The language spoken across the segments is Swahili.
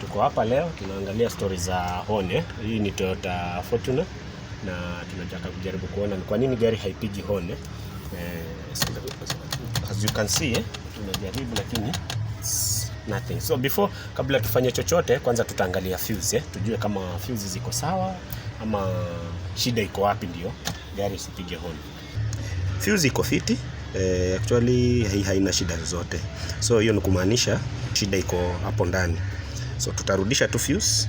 Tuko hapa leo tunaangalia story za horn. Hii ni Toyota Fortuner na tunataka kujaribu kuona ni kwa nini gari haipigi horn. As you can see, tunajaribu lakini nothing. So before, kabla tufanye chochote, kwanza tutaangalia fuse, tujue kama fuse ziko sawa ama shida iko wapi ndio gari isipige horn. Fuse iko fiti. Actually haina shida zote. So hiyo ni kumaanisha shida iko hapo ndani. So tutarudisha tu fuse.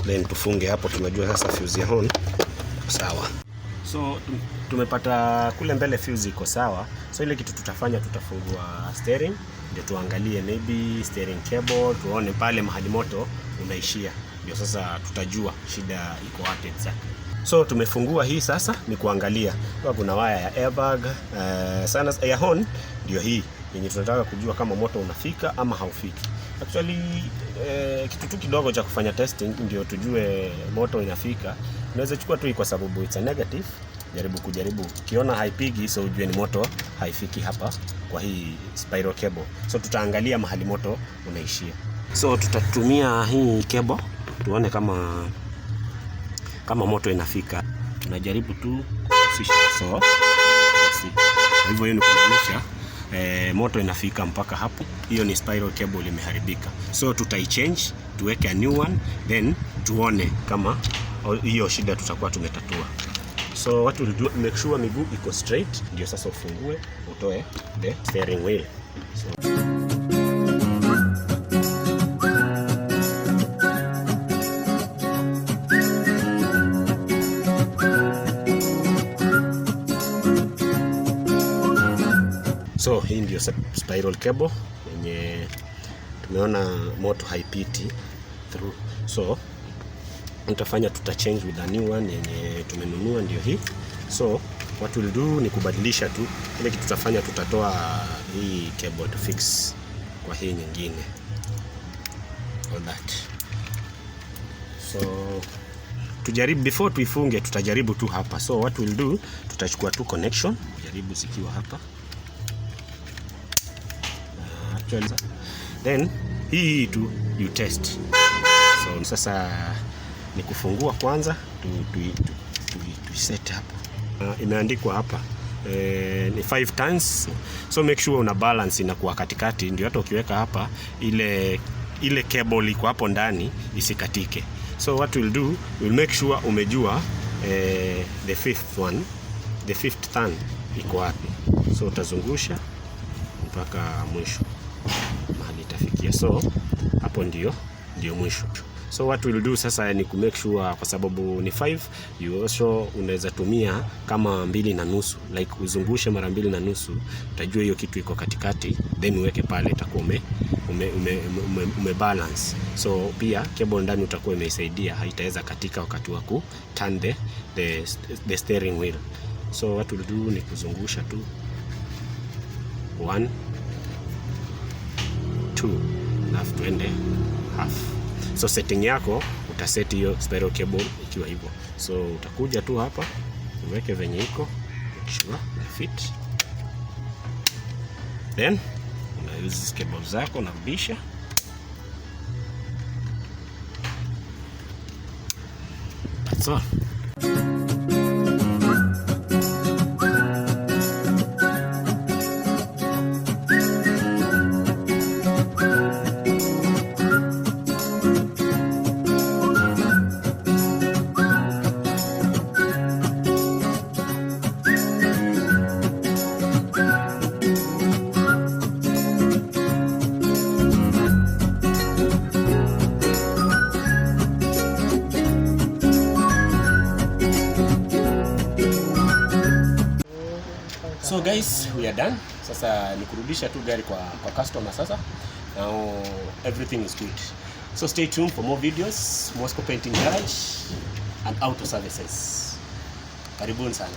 Then tufunge hapo, tunajua sasa fuse ya horn sawa. So tumepata kule mbele fuse iko sawa. So ile kitu tutafanya, tutafungua steering ndio tuangalie maybe steering cable, tuone pale mahali moto unaishia. Ndio sasa tutajua shida iko wapi exactly. So tumefungua hii sasa ni kuangalia. Kwa kuna waya ya airbag, sana ya horn ndio hii yenye tunataka kujua kama moto unafika ama haufiki. Actually kitu tu kidogo cha kufanya testing ndio tujue moto inafika. Unaweza chukua tu kwa sababu it's a negative. Jaribu. Ukiona haipigi, so ujue ni moto haifiki hapa kwa hii spiral cable. So tutaangalia mahali moto unaishia. So tutatumia hii cable tuone kama moto inafika. Tunajaribu tu kusisha. So hivyo hiyo ni kumaanisha moto inafika mpaka hapo. Hiyo ni spiral cable imeharibika. So tutaichange, tuweke a new one, then tuone kama hiyo shida tutakuwa tumetatua. So what we'll do, make sure miguu iko straight, ndio sasa ufungue, utoe the steering wheel. So hii ndio spiral cable yenye tumeona moto haipiti through. So tutafanya, tutachange with a new one yenye tumenunua ndio hii. So what we'll do ni kubadilisha tu. Ile kitu tutafanya, tutatoa hii cable to fix kwa hii nyingine. All that. So tujaribu, before tuifunge tutajaribu tu hapa. So what we'll do, tutachukua tu connection, jaribu zikiwa hapa. Then hii tu you test. So sasa ni kufungua kwanza tu set hapo. Imeandikwa hapa ni 5 tons. So make sure una balance inakuwa katikati, ndio hata ukiweka hapa ile cable iko hapo ndani isikatike. So what we'll do, we'll make sure umejua the fifth ton iko wapi. So utazungusha mpaka mwisho mahali itafikia. So hapo ndio mwisho. So what we'll do sasa ni ku make sure, kwa sababu ni 5, you also unaweza tumia kama 2.5, like uzungushe mara 2.5, utajua hiyo kitu iko katikati, then uweke pale, itakuwa ume balance. So pia cable ndani utakuwa imeisaidia, haitaweza katika wakati wa ku turn the steering wheel. So what we'll do ni kuzungusha tu 1 2, alafu tuende half. So setting yako utaseti hiyo spiral cable ikiwa hivyo. So utakuja tu hapa uweke venye iko, make sure fit, then una use cable zako na rudisha. That's all. So guys, we are done. Sasa ni kurudisha tu gari kwa customer sasa. Now everything is good. So stay tuned for more videos, Moscow Painting Garage and auto services. Karibuni sana.